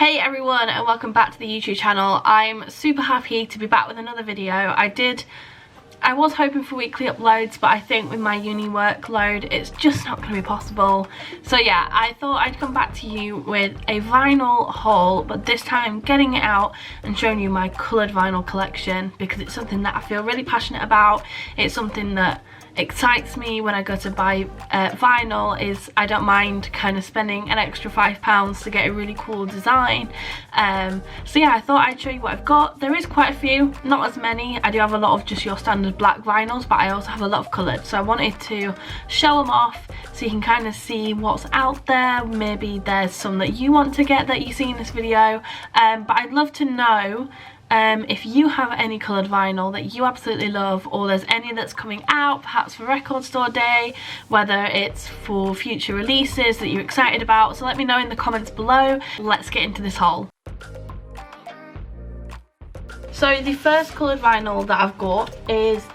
Hey everyone, and welcome back to the YouTube channel. I'm super happy to be back with another video. I was hoping for weekly uploads, but I think with my uni workload it's just not going to be possible. So yeah, I thought I'd come back to you with a vinyl haul, but this time getting it out and showing you my coloured vinyl collection, because it's something that I feel really passionate about. It's something that excites me when I go to buy vinyl. Is I don't mind kind of spending an extra £5 to get a really cool design. So yeah, I thought I'd show you what I've got. There is quite a few, not as many. I do have a lot of just your standard black vinyls, but I also have a lot of coloured, so I wanted to show them off so you can kind of see what's out there. Maybe there's some that you want to get that you see in this video, but I'd love to know if you have any coloured vinyl that you absolutely love, or there's any that's coming out perhaps for Record Store Day, whether it's for future releases that you're excited about. So let me know in the comments below. Let's get into this haul. So the first coloured vinyl that I've got is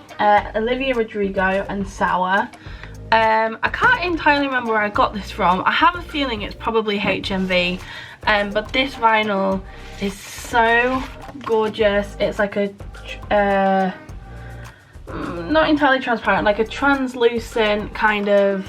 Olivia Rodrigo and Sour. I can't entirely remember where I got this from. I have a feeling it's probably HMV, but this vinyl is so gorgeous. It's like a not entirely transparent, like a translucent kind of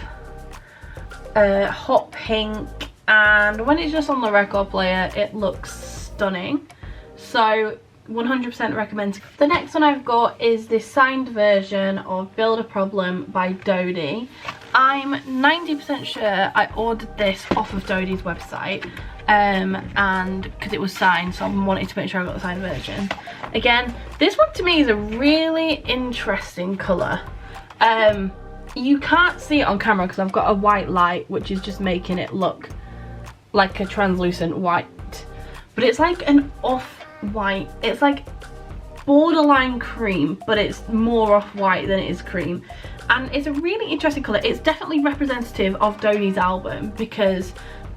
hot pink, and when it's just on the record player it looks stunning. So 100% recommend. The next one I've got is this signed version of Build a Problem by Dodie. I'm 90% sure I ordered this off of Dodie's website, and because it was signed, so I wanted to make sure I got the signed version. Again, this one to me is a really interesting colour. You can't see it on camera because I've got a white light which is just making it look like a translucent white, but it's like an off-white. It's like borderline cream, but it's more off-white than it is cream, and it's a really interesting colour. It's definitely representative of Dodie's album because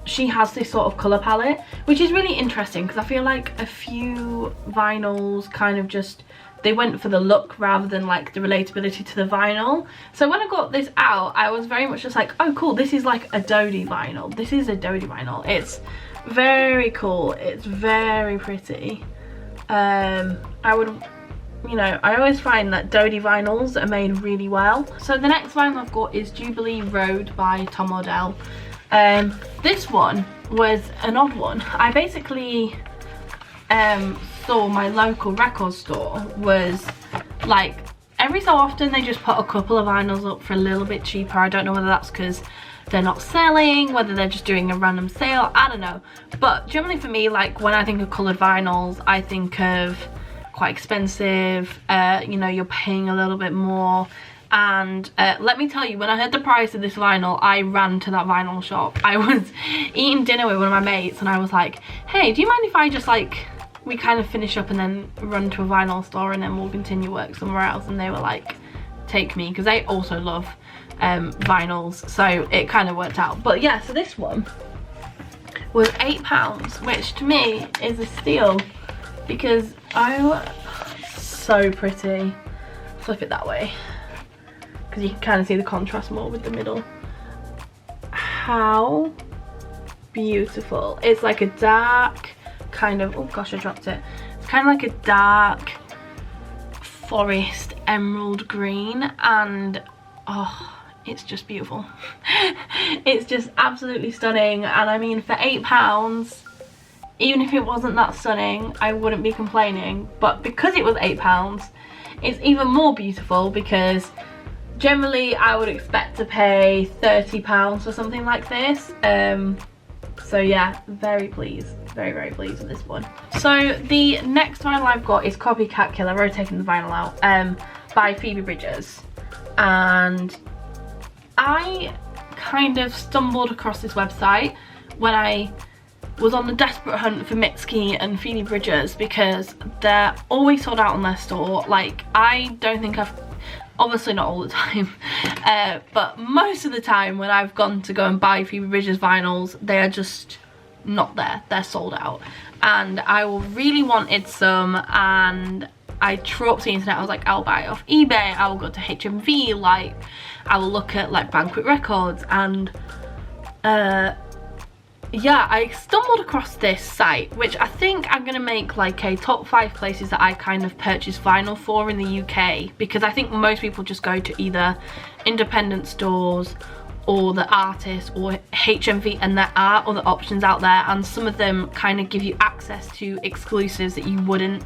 she has this sort of colour palette, which is really interesting because I feel like a few vinyls kind of just, they went for the look rather than like the relatability to the vinyl. So when I got this out, I was very much just like, oh cool, this is like a Dodie vinyl. This is a Dodie vinyl. It's very cool. It's very pretty. I would, you know, I always find that Dodie vinyls are made really well. So the next vinyl I've got is Jubilee Road by Tom Odell. This one was an odd one. I basically saw my local record store was like, every so often they just put a couple of vinyls up for a little bit cheaper. I don't know whether that's because they're not selling, whether they're just doing a random sale, I don't know. But generally for me, like when I think of coloured vinyls, I think of quite expensive, you know, you're paying a little bit more. And let me tell you, when I heard the price of this vinyl, I ran to that vinyl shop. I was eating dinner with one of my mates and I was like, hey, do you mind if I just like, we kind of finish up and then run to a vinyl store and then we'll continue work somewhere else? And they were like, take me, because they also love vinyls, so it kind of worked out. But yeah, so this one was £8, which to me is a steal because, oh, so pretty. Flip it that way because you can kind of see the contrast more with the middle. How beautiful. It's like a dark kind of, oh gosh, I dropped it. It's kind of like a dark forest emerald green, and oh, it's just beautiful. It's just absolutely stunning. And I mean, for £8, even if it wasn't that stunning, I wouldn't be complaining. But because it was £8, it's even more beautiful, because generally I would expect to pay £30 for something like this. So yeah, very pleased, very pleased with this one. So the next vinyl I've got is Copycat Kill. I've already taken the vinyl out, by Phoebe Bridgers, and I kind of stumbled across this website when I was on the desperate hunt for Mitski and Phoebe Bridgers, because they're always sold out on their store. Like, I don't think I've, obviously not all the time, but most of the time when I've gone to go and buy Phoebe Bridgers vinyls, they are just not there. They're sold out. And I really wanted some, and I trawled the internet. I was like, I'll buy it off eBay, I will go to HMV, like I will look at like Banquet Records, and yeah, I stumbled across this site, which I think I'm gonna make like a top 5 places that I kind of purchase vinyl for in the UK, because I think most people just go to either independent stores or the artist or HMV, and there are other options out there, and some of them kind of give you access to exclusives that you wouldn't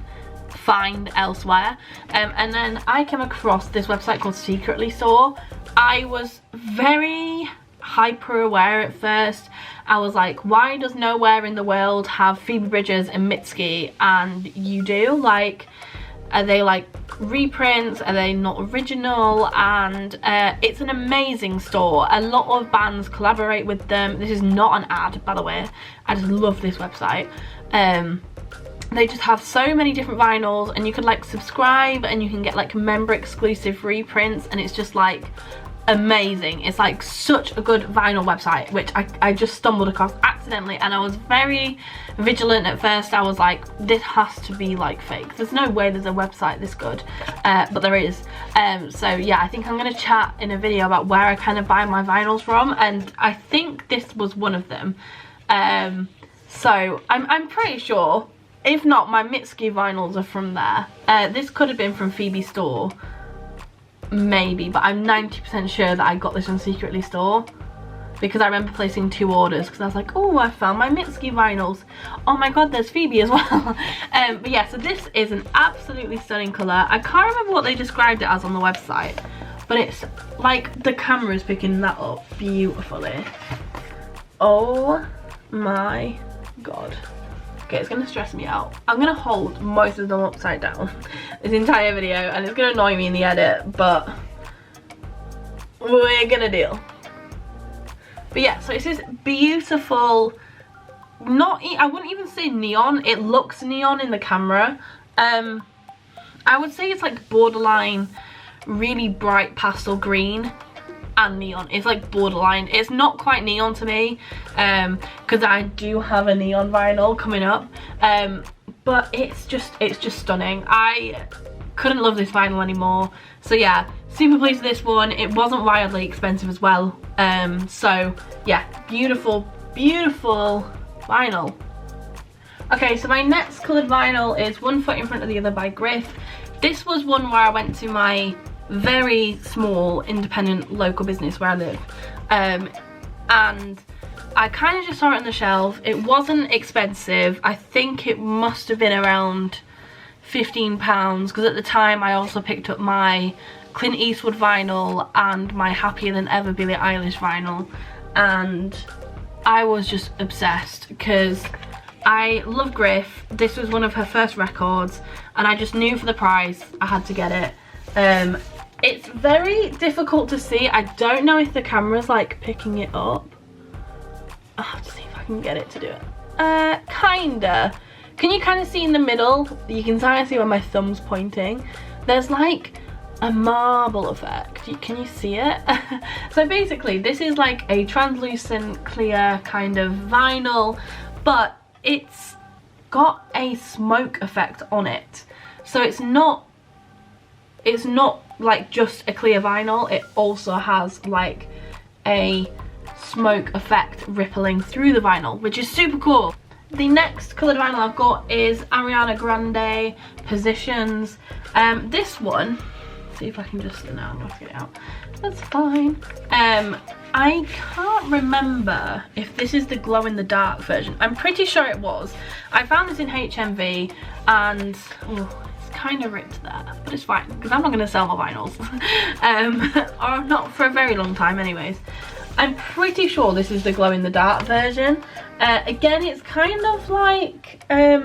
find elsewhere. And then I came across this website called Secretly Store. I was very hyper aware at first. I was like, why does nowhere in the world have Phoebe Bridgers and Mitski and you do? Like, are they like reprints? Are they not original? And it's an amazing store. A lot of bands collaborate with them. This is not an ad, by the way. I just love this website. They just have so many different vinyls, and you can like subscribe and you can get like member exclusive reprints, and it's just like amazing. It's like such a good vinyl website, which I just stumbled across accidentally, and I was very vigilant at first. I was like, this has to be like fake. There's no way there's a website this good, but there is. So yeah, I think I'm gonna chat in a video about where I kind of buy my vinyls from, and I think this was one of them. So I'm pretty sure, if not, my Mitski vinyls are from there. This could have been from Phoebe's store, maybe, but I'm 90% sure that I got this from Secretly Store, because I remember placing 2 orders because I was like, oh, I found my Mitski vinyls. Oh my god, there's Phoebe as well. But yeah, so this is an absolutely stunning colour. I can't remember what they described it as on the website, but it's like the camera is picking that up beautifully. Oh my god. Okay, it's gonna stress me out. I'm gonna hold most of them upside down this entire video, and it's gonna annoy me in the edit, but we're gonna deal. But yeah, so it's this beautiful, I wouldn't even say neon, it looks neon in the camera. I would say it's like borderline really bright pastel green and neon. It's like borderline. It's not quite neon to me, because I do have a neon vinyl coming up, but it's just stunning. I couldn't love this vinyl anymore. So yeah, super pleased with this one. It wasn't wildly expensive as well. So yeah, beautiful vinyl. Okay, so my next coloured vinyl is One Foot in Front of the Other by Griff. This was one where I went to my very small independent local business where I live, and I kind of just saw it on the shelf. It wasn't expensive. I think it must have been around £15, because at the time I also picked up my Clint Eastwood vinyl and my Happier Than Ever Billy Eilish vinyl, and I was just obsessed because I love Griff. This was one of her first records, and I just knew for the price I had to get it. It's very difficult to see. I don't know if the camera's like picking it up. I'll have to see if I can get it to do it. Kinda. Can you kind of see in the middle? You can kind of see where my thumb's pointing. There's like a marble effect. Can you see it? So basically this is like a translucent clear kind of vinyl, but it's got a smoke effect on it. So it's not like just a clear vinyl, it also has like a smoke effect rippling through the vinyl, which is super cool. The next coloured vinyl I've got is Ariana Grande Positions. This one, see if I can just, no, I'm not get it out, that's fine. I can't remember if this is the glow in the dark version. I'm pretty sure it was. I found this in HMV, and kind of ripped there, but it's fine because I'm not going to sell my vinyls or not for a very long time anyways. I'm pretty sure this is the glow in the dark version. Again, it's kind of like I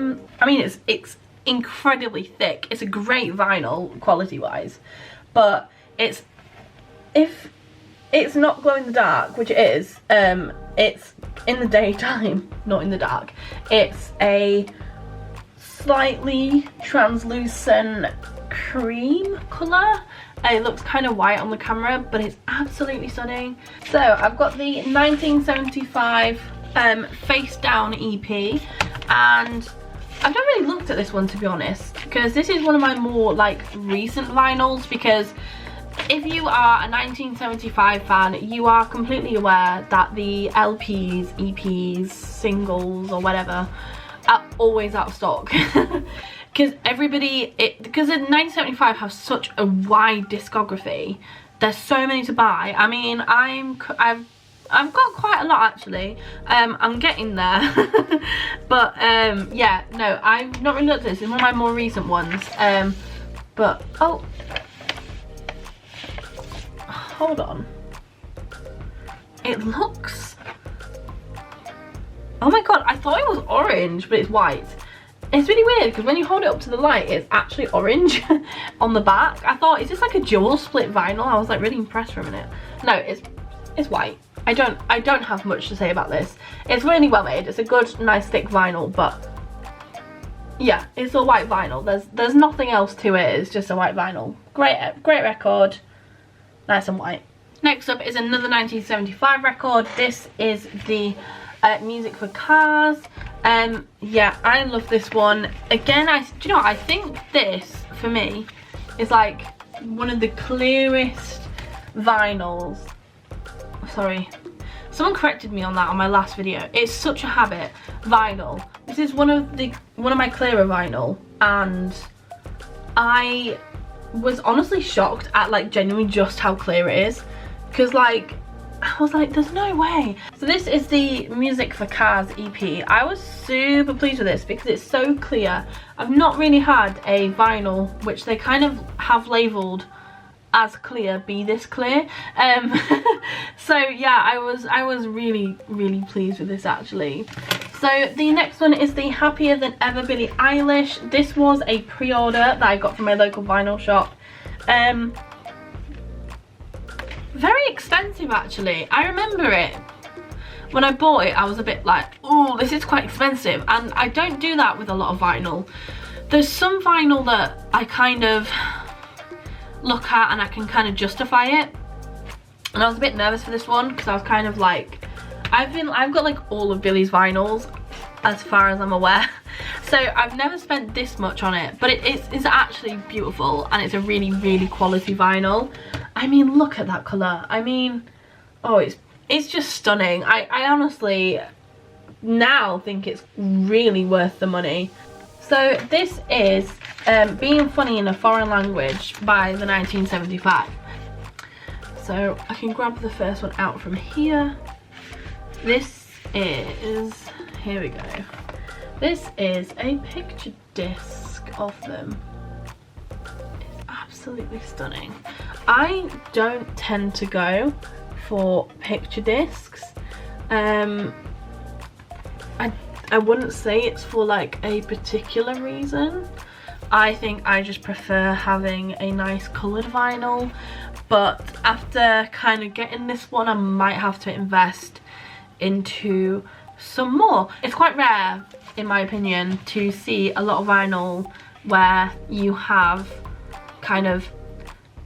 mean, it's incredibly thick. It's a great vinyl quality wise, but if it's not glow in the dark, which it is, it's in the daytime, not in the dark. It's a slightly translucent cream colour. It looks kind of white on the camera, but it's absolutely stunning. So I've got the 1975 Face Down EP, and I've not really looked at this one, to be honest, because this is one of my more like recent vinyls, because if you are a 1975 fan, you are completely aware that the LPs, EPs, singles or whatever are always out of stock. Because because 1975 has such a wide discography, there's so many to buy. I mean, I've got quite a lot actually. I'm getting there. But yeah, no, I've not really looked at this. It's one of my more recent ones. But oh, hold on. It looks, oh my god, I thought it was orange, but it's white. It's really weird because when you hold it up to the light, it's actually orange on the back. I thought, is this like a dual split vinyl? I was like really impressed for a minute. No, it's white. I don't have much to say about this. It's really well made. It's a good, nice thick vinyl, but yeah, it's a white vinyl. There's nothing else to it. It's just a white vinyl. Great record, nice and white. Next up is another 1975 record. This is the Music for Cars. Yeah, I love this one. Again, do you know what? I think this for me is like one of the clearest vinyls. Sorry, someone corrected me on that on my last video. It's such a habit. Vinyl. This is one of my clearer vinyl, and I was honestly shocked at like genuinely just how clear it is, because like I was like, there's no way. So this is the Music for Cars EP. I was super pleased with this because it's so clear. I've not really had a vinyl which they kind of have labelled as clear be this clear. So yeah, I was really pleased with this actually. So the next one is the Happier Than Ever Billy Eilish. This was a pre-order that I got from my local vinyl shop. Very expensive actually. I remember it when I bought it, I was a bit like, oh, this is quite expensive, and I don't do that with a lot of vinyl. There's some vinyl that I kind of look at and I can kind of justify it, and I was a bit nervous for this one because I was kind of like, I've got like all of Billy's vinyls as far as I'm aware, so I've never spent this much on it, but it's actually beautiful, and it's a really quality vinyl. I mean, look at that colour. I mean, oh, it's just stunning. I honestly now think it's really worth the money. So this is Being Funny in a Foreign Language by the 1975. So I can grab the first one out from here. This is, here we go. This is a picture disc of them. It's absolutely stunning. I don't tend to go for picture discs. I wouldn't say it's for like a particular reason. I think I just prefer having a nice coloured vinyl, but after kind of getting this one, I might have to invest into some more. It's quite rare, in my opinion, to see a lot of vinyl where you have kind of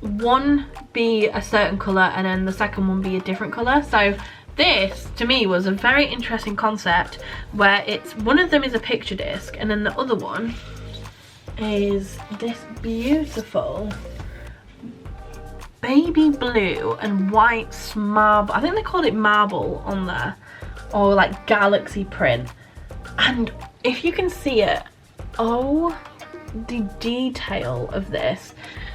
one be a certain colour and then the second one be a different colour. So this to me was a very interesting concept where it's one of them is a picture disc and then the other one is this beautiful baby blue and white marble. I think they called it marble on there, or like galaxy print. And if you can see it, oh, the detail of this.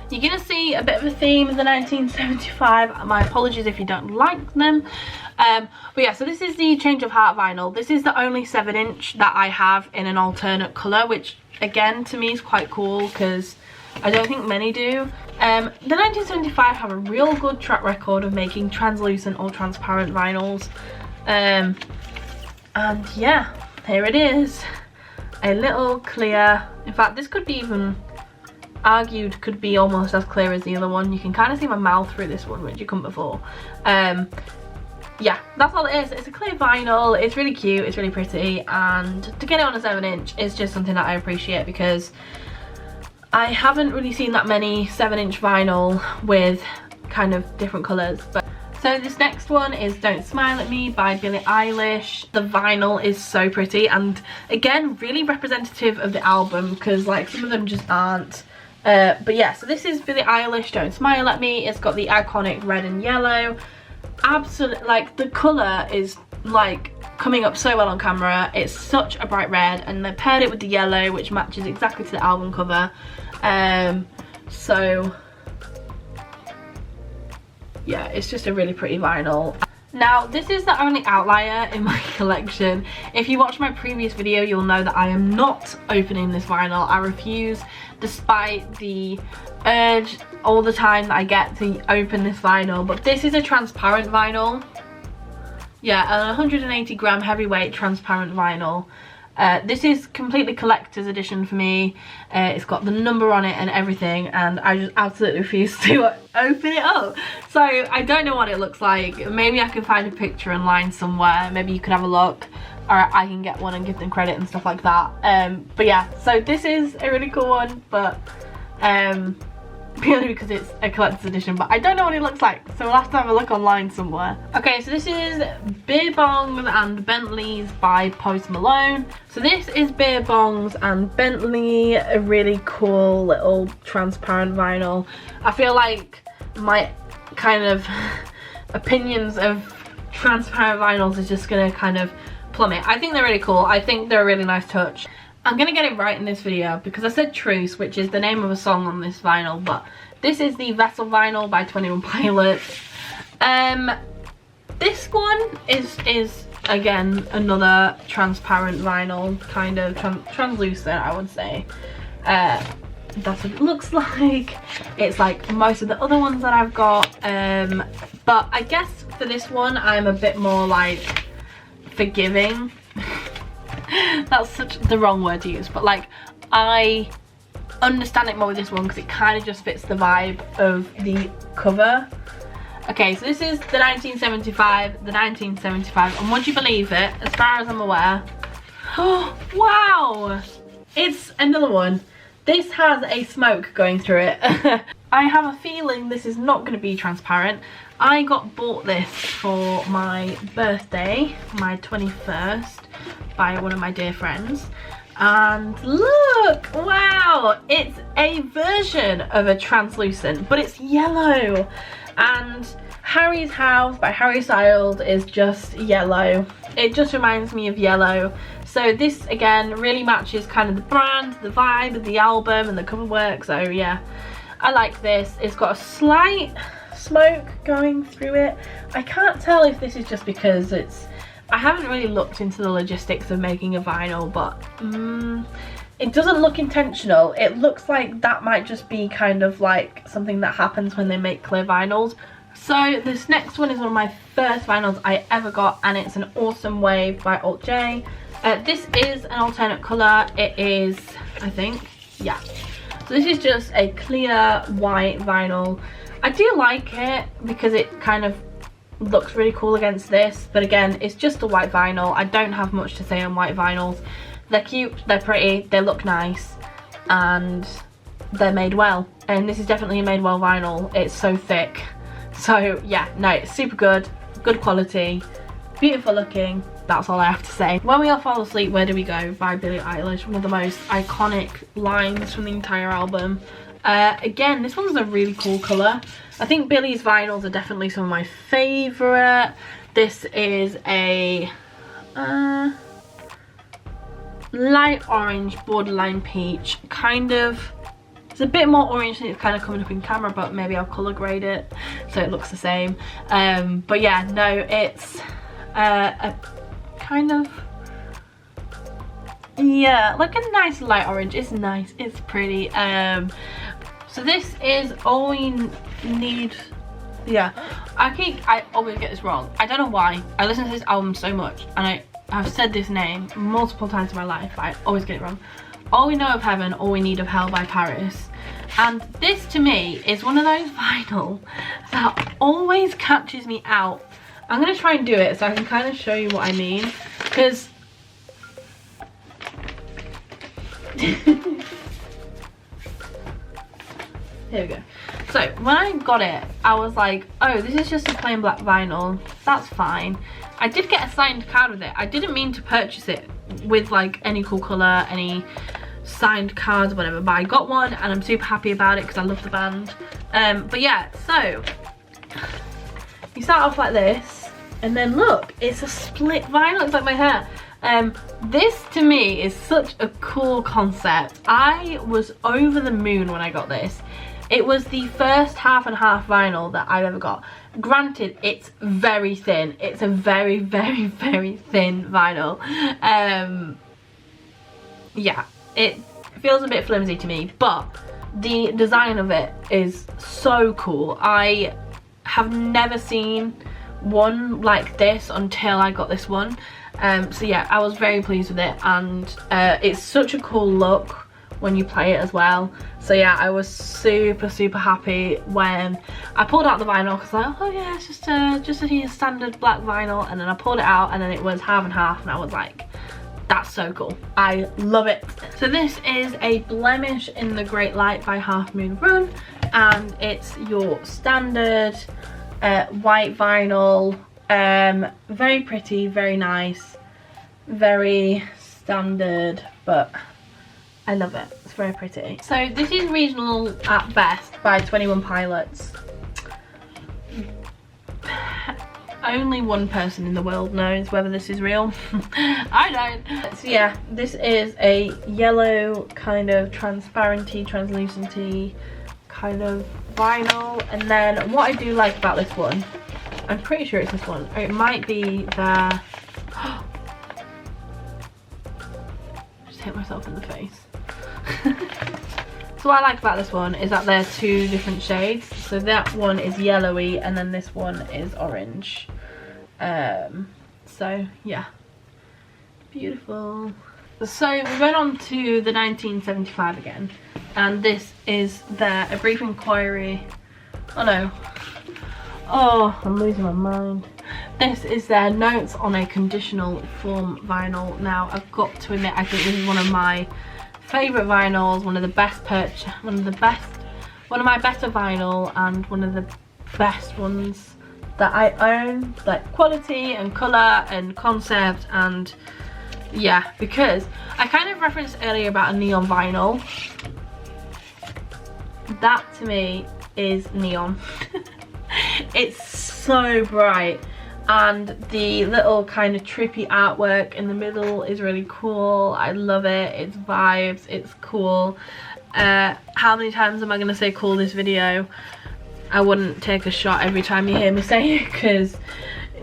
You're gonna see a bit of a theme in the 1975. My apologies if you don't like them. But yeah, so this is the Change of Heart vinyl. This is the only 7-inch that I have in an alternate colour, which again to me is quite cool because I don't think many do. The 1975 have a real good track record of making translucent or transparent vinyls. And yeah, here it is. A little clear, in fact this could be even argued could be almost as clear as the other one. You can kind of see my mouth through this one, which you couldn't before. Yeah, that's all it is. It's a clear vinyl. It's really cute, it's really pretty, and to get it on a 7-inch is just something that I appreciate because I haven't really seen that many 7-inch vinyl with kind of different colours. But so this next one is Don't Smile at Me by Billie Eilish. The vinyl is so pretty and again really representative of the album because like some of them just aren't. But yeah, so this is Billy Eilish, Don't Smile at Me. It's got the iconic red and yellow. Absolutely, like, the colour is like coming up so well on camera. It's such a bright red, and they paired it with the yellow, which matches exactly to the album cover. So yeah, it's just a really pretty vinyl. Now, this is the only outlier in my collection. If you watched my previous video, you'll know that I am not opening this vinyl. I refuse, despite the urge all the time that I get to open this vinyl. But this is a transparent vinyl. Yeah, a 180 gram heavyweight transparent vinyl. This is completely collector's edition for me. It's got the number on it and everything, and I just absolutely refuse to open it up. So I don't know what it looks like. Maybe I can find a picture online somewhere. Maybe you can have a look, or I can get one and give them credit and stuff like that. But yeah, so this is a really cool one, but purely because it's a collector's edition, but I don't know what it looks like, so we'll have to have a look online somewhere. Okay, so this is Beer Bongs and Bentleys by Post Malone. So this is Beer Bongs and Bentley, a really cool little transparent vinyl. I feel like my kind of opinions of transparent vinyls is just gonna kind of plummet. I think they're really cool. I think they're a really nice touch. I'm gonna get it right in this video because I said Truce, which is the name of a song on this vinyl, but this is the Vessel vinyl by 21 Pilots. This one is again another transparent vinyl, kind of translucent, I would say. That's what it looks like. It's like most of the other ones that I've got, but I guess for this one I'm a bit more like forgiving. That's such the wrong word to use, but like I understand it more with this one because it kind of just fits the vibe of the cover. Okay, so this is the 1975, and would you believe it, as far as I'm aware, oh wow, it's another one. This has a smoke going through it. I have a feeling this is not going to be transparent. I bought this for my birthday, my 21st, by one of my dear friends, and look, wow, it's a version of a translucent, but it's yellow, and Harry's House by Harry Styles is just yellow. It just reminds me of yellow. So this again really matches kind of the brand, the vibe of the album and the cover work. So yeah, I like this. It's got a slight smoke going through it. I can't tell if this is just because I haven't really looked into the logistics of making a vinyl, but it doesn't look intentional. It looks like that might just be kind of like something that happens when they make clear vinyls. So this next one is one of my first vinyls I ever got, and it's an Awesome Wave by Alt J. This is an alternate colour. It is, I think, yeah. So this is just a clear white vinyl. I do like it because it kind of looks really cool against this, but again, it's just a white vinyl. I don't have much to say on white vinyls. They're cute, they're pretty, they look nice, and they're made well. And this is definitely a made well vinyl. It's so thick. So yeah, no, it's super good, good quality, beautiful looking. That's all I have to say. When We All Fall Asleep, Where Do We Go by Billie Eilish, one of the most iconic lines from the entire album. Again, this one's a really cool colour. I think Billie's vinyls are definitely some of my favourite. This is a light orange, borderline peach, kind of. It's a bit more orange than it's kind of coming up in camera, but maybe I'll colour grade it so it looks the same. But yeah, no, it's a kind of, yeah, like a nice light orange. It's nice, it's pretty. So this is All We Need. Yeah, I always get this wrong. I don't know why. I listen to this album so much, and I've said this name multiple times in my life, but I always get it wrong. All We Know of Heaven, All We Need of Hell by Paris. And this to me is one of those vinyl that always catches me out. I'm going to try and do it so I can kind of show you what I mean, because here we go. So when I got it, I was like, oh, this is just a plain black vinyl, that's fine. I did get a signed card with it. I didn't mean to purchase it with like any cool colour, any signed cards or whatever, but I got one and I'm super happy about it because I love the band. But yeah, so you start off like this, and then look, it's a split vinyl. It's like my hair. This to me is such a cool concept. I was over the moon when I got this. It was the first half and half vinyl that I've ever got. Granted, it's very thin. It's a very, very, very thin vinyl. Yeah, it feels a bit flimsy to me, but the design of it is so cool. I have never seen one like this until I got this one. So yeah, I was very pleased with it, and it's such a cool look when you play it as well. So yeah, I was super, super happy when I pulled out the vinyl, because like, oh yeah, it's just a standard black vinyl, and then I pulled it out and then it was half and half, and I was like, that's so cool. I love it. So this is a Blemish in the Great Light by Half Moon Run, and it's your standard white vinyl. Very pretty, very nice, very standard, but I love it. It's very pretty. So this is regional at best by 21 Pilots. Only one person in the world knows whether this is real. I don't. So yeah, this is a yellow kind of transparency, translucency kind of vinyl. And then what I do like about this one, I'm pretty sure it's this one, or it might be the just hit myself in the face. So what I like about this one is that they're two different shades. So that one is yellowy and then this one is orange. So yeah, beautiful. So we went on to the 1975 again, and this is their A Brief Inquiry. Oh no, oh, I'm losing my mind. This is their Notes on a Conditional Form vinyl. Now I've got to admit, I think this is one of my favourite vinyls, one of my better vinyl, and one of the best ones that I own, like quality and colour and concept. And yeah, because I kind of referenced earlier about a neon vinyl. That to me is neon. It's so bright, and the little kind of trippy artwork in the middle is really cool. I love it. It's vibes, it's cool. How many times am I going to say cool this video? I wouldn't take a shot every time you hear me say it, because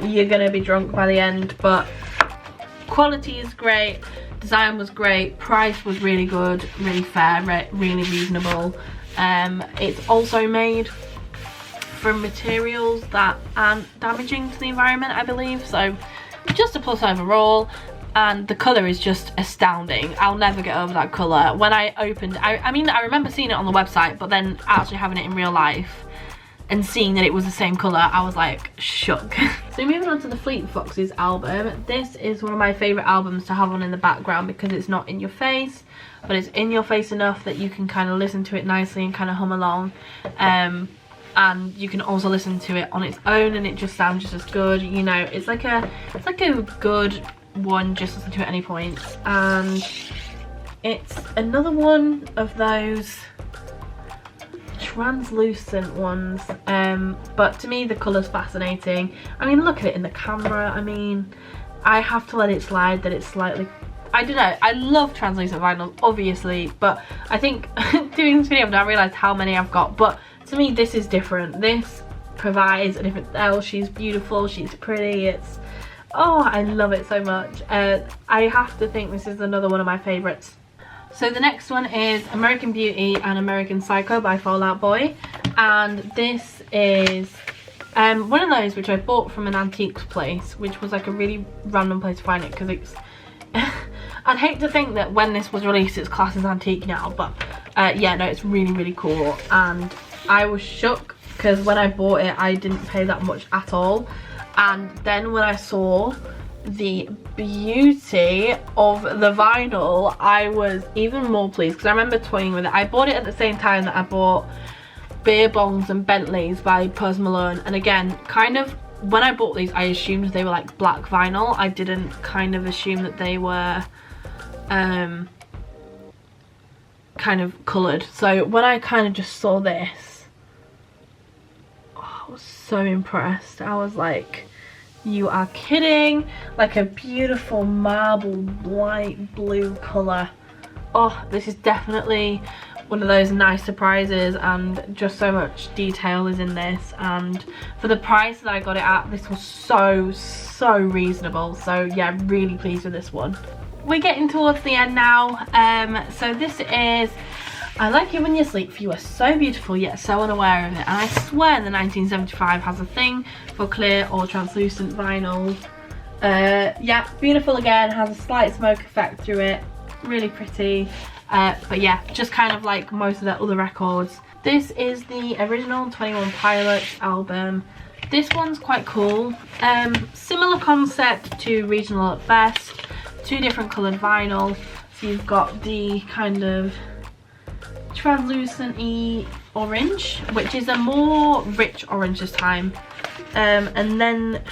you're going to be drunk by the end. But quality is great, design was great, price was really good, really fair, really reasonable. It's also made from materials that aren't damaging to the environment, I believe, so just a plus overall. And the colour is just astounding. I'll never get over that colour. When I opened, I mean, I remember seeing it on the website, but then actually having it in real life and seeing that it was the same colour, I was like shook. So moving on to the Fleet Foxes album. This is one of my favourite albums to have on in the background, because it's not in your face, but it's in your face enough that you can kind of listen to it nicely and kind of hum along. And you can also listen to it on its own and it just sounds just as good. You know, it's like a good one, just listen to it at any point. And it's another one of those translucent ones, but to me the colour's fascinating. I mean, look at it in the camera. I mean, I have to let it slide that it's slightly, I don't know, I love translucent vinyl obviously, but I think doing this video I've now realised how many I've got. But to me this is different. This provides a different style. She's beautiful, she's pretty, it's, oh, I love it so much. I have to think this is another one of my favourites. So the next one is American Beauty and American Psycho by Fall Out Boy, and this is one of those which I bought from an antiques place, which was like a really random place to find it, because it's I'd hate to think that when this was released it's classed as antique now, but yeah, no, it's really, really cool. And I was shook because when I bought it I didn't pay that much at all, and then when I saw the beauty of the vinyl I was even more pleased, because I remember toying with it. I bought it at the same time that I bought Beer Bongs and Bentleys by Post Malone, and again, kind of when I bought these I assumed they were like black vinyl. I didn't kind of assume that they were kind of coloured. So when I kind of just saw this, oh, I was so impressed. I was like, you are kidding. Like a beautiful marble light blue colour. Oh, this is definitely one of those nice surprises, and just so much detail is in this, and for the price that I got it at, this was so reasonable. So yeah, really pleased with this one. We're getting towards the end now. So this is I Like You When You Sleep, You Are So Beautiful Yet So Unaware of It, and I swear the 1975 has a thing for clear or translucent vinyl. Yeah, beautiful again, has a slight smoke effect through it, really pretty. But yeah, just kind of like most of their other records. This is the original 21 Pilots album. This one's quite cool. Similar concept to Regional at Best. 2 different coloured vinyl. So you've got the kind of translucent-y orange, which is a more rich orange this time. And then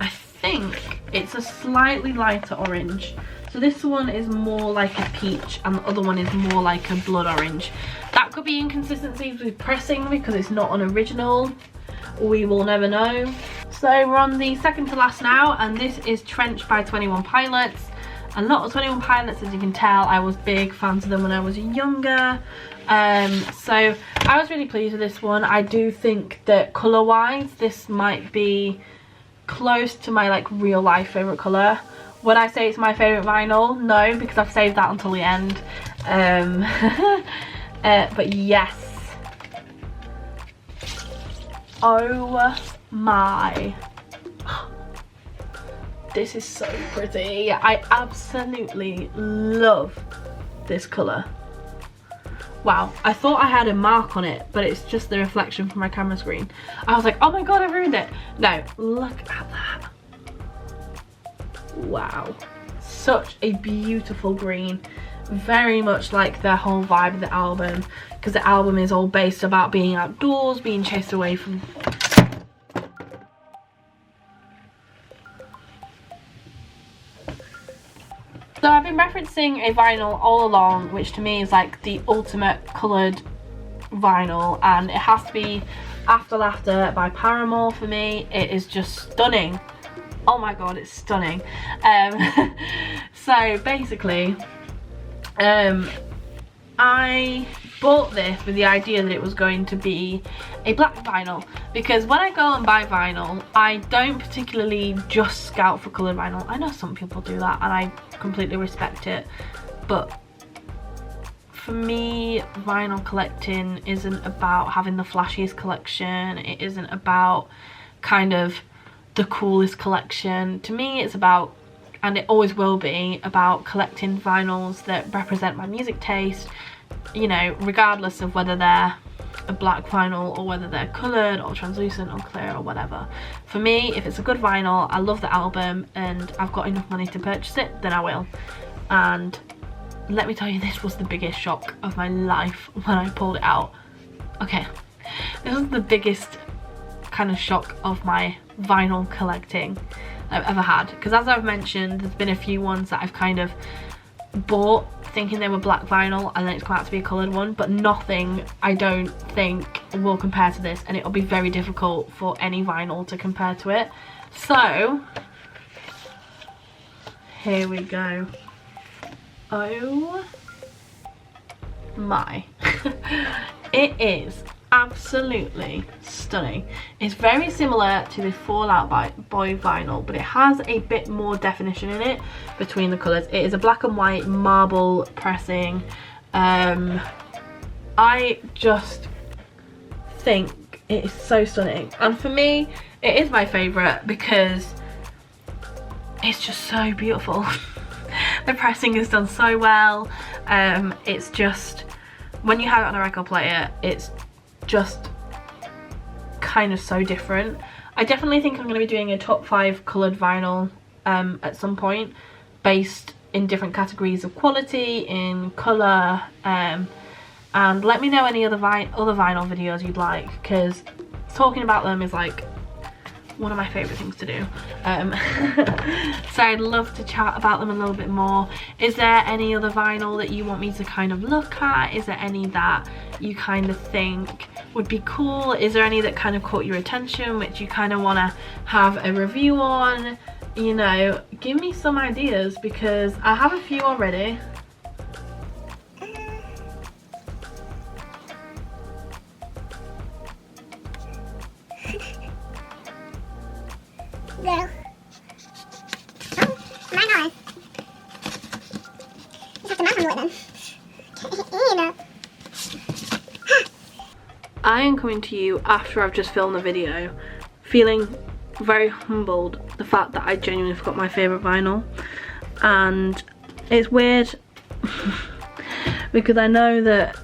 I think it's a slightly lighter orange. So this one is more like a peach and the other one is more like a blood orange. That could be inconsistencies with pressing because it's not an original. We will never know. So we're on the second to last now, and this is Trench by 21 Pilots. A lot of 21 Pilots, as you can tell. I was big fans of them when I was younger. So I was really pleased with this one. I do think that colour wise this might be close to my like real life favourite colour. Would I say it's my favourite vinyl? No, because I've saved that until the end. But yes. Oh my. This is so pretty. I absolutely love this colour. Wow, I thought I had a mark on it, but it's just the reflection from my camera screen. I was like, oh my god, I ruined it. No, look at that. Wow, such a beautiful green, very much like their whole vibe of the album, because the album is all based about being outdoors, being chased away from So I've been referencing a vinyl all along, which to me is like the ultimate coloured vinyl, and it has to be After Laughter by Paramore for me. It is just stunning. Oh my god, it's stunning. So basically, I bought this with the idea that it was going to be a black vinyl, because when I go and buy vinyl, I don't particularly just scout for coloured vinyl. I know some people do that and I completely respect it, but for me, vinyl collecting isn't about having the flashiest collection. It isn't about kind of the coolest collection. To me, it's about, and it always will be, about collecting vinyls that represent my music taste, you know, regardless of whether they're a black vinyl or whether they're coloured or translucent or clear or whatever. For me, if it's a good vinyl, I love the album and I've got enough money to purchase it, then I will. And let me tell you, this was the biggest shock of my life when I pulled it out. Okay, this was the biggest kind of shock of my vinyl collecting I've ever had, because as I've mentioned, there's been a few ones that I've kind of bought thinking they were black vinyl and then it's come out to be a coloured one, but nothing, I don't think, will compare to this, and it'll be very difficult for any vinyl to compare to it. So here we go. Oh my. It is absolutely stunning. It's very similar to the Fall Out Boy vinyl, but it has a bit more definition in it between the colours. It is a black and white marble pressing. I just think it is so stunning, and for me it is my favourite because it's just so beautiful. The pressing is done so well. It's just, when you have it on a record player, it's just kind of so different. I definitely think I'm going to be doing a top 5 coloured vinyl at some point, based in different categories of quality, in colour, and let me know any other vinyl videos you'd like, because talking about them is like one of my favourite things to do. So I'd love to chat about them a little bit more. Is there any other vinyl that you want me to kind of look at? Is there any that you kind of think would be cool? Is there any that kind of caught your attention which you kind of want to have a review on? You know, give me some ideas, because I have a few already. No. Oh, my God. You have to mount on it then. You know. I am coming to you after I've just filmed the video, feeling very humbled the fact that I genuinely forgot my favourite vinyl. And it's weird because I know that,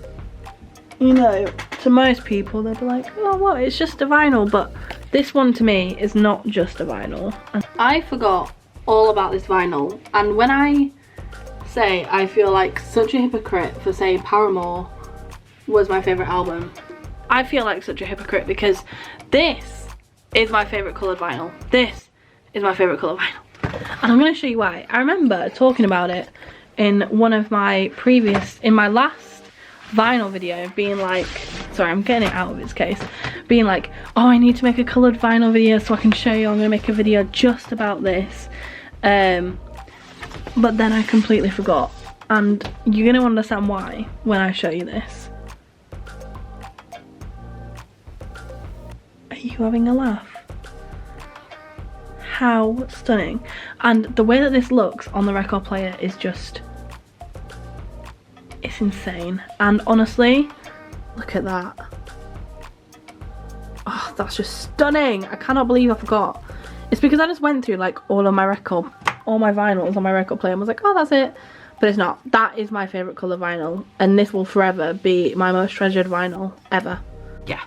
you know, to most people they'll be like, oh what, it's just a vinyl, but this one to me is not just a vinyl. And I forgot all about this vinyl, and when I say I feel like such a hypocrite for saying Paramore was my favourite album, I feel like such a hypocrite because this is my favourite coloured vinyl. This is my favourite colour vinyl. And I'm going to show you why. I remember talking about it in one of my in my last vinyl video, being like, sorry, I'm getting it out of its case, being like, oh, I need to make a coloured vinyl video so I can show you. I'm going to make a video just about this. But then I completely forgot. And you're going to understand why when I show you this. Are you having a laugh? How stunning. And the way that this looks on the record player is just, it's insane. And honestly, look at that. Oh, that's just stunning. I cannot believe I forgot. It's because I just went through like all my vinyls on my record player and was like, oh, that's it. But it's not. That is my favourite colour vinyl, and this will forever be my most treasured vinyl ever. Yeah.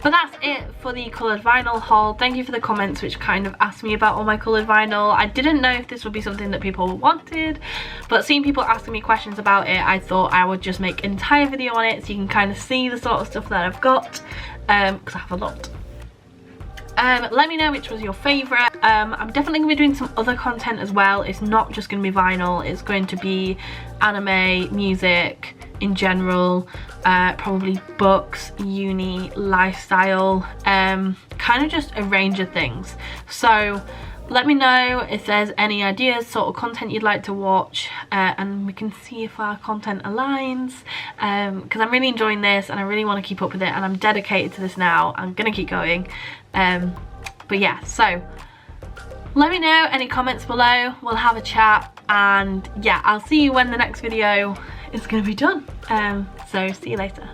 But that's it for the coloured vinyl haul. Thank you for the comments which kind of asked me about all my coloured vinyl. I didn't know if this would be something that people wanted, but seeing people asking me questions about it, I thought I would just make an entire video on it so you can kind of see the sort of stuff that I've got, because I have a lot. Let me know which was your favourite. I'm definitely going to be doing some other content as well. It's not just going to be vinyl, it's going to be anime, music in general, probably books, uni, lifestyle, kind of just a range of things. So let me know if there's any ideas, sort of content you'd like to watch, and we can see if our content aligns, because I'm really enjoying this and I really want to keep up with it, and I'm dedicated to this now. I'm gonna keep going. But yeah, so let me know, any comments below, we'll have a chat, and yeah, I'll see you when the next video is gonna be done. So see you later.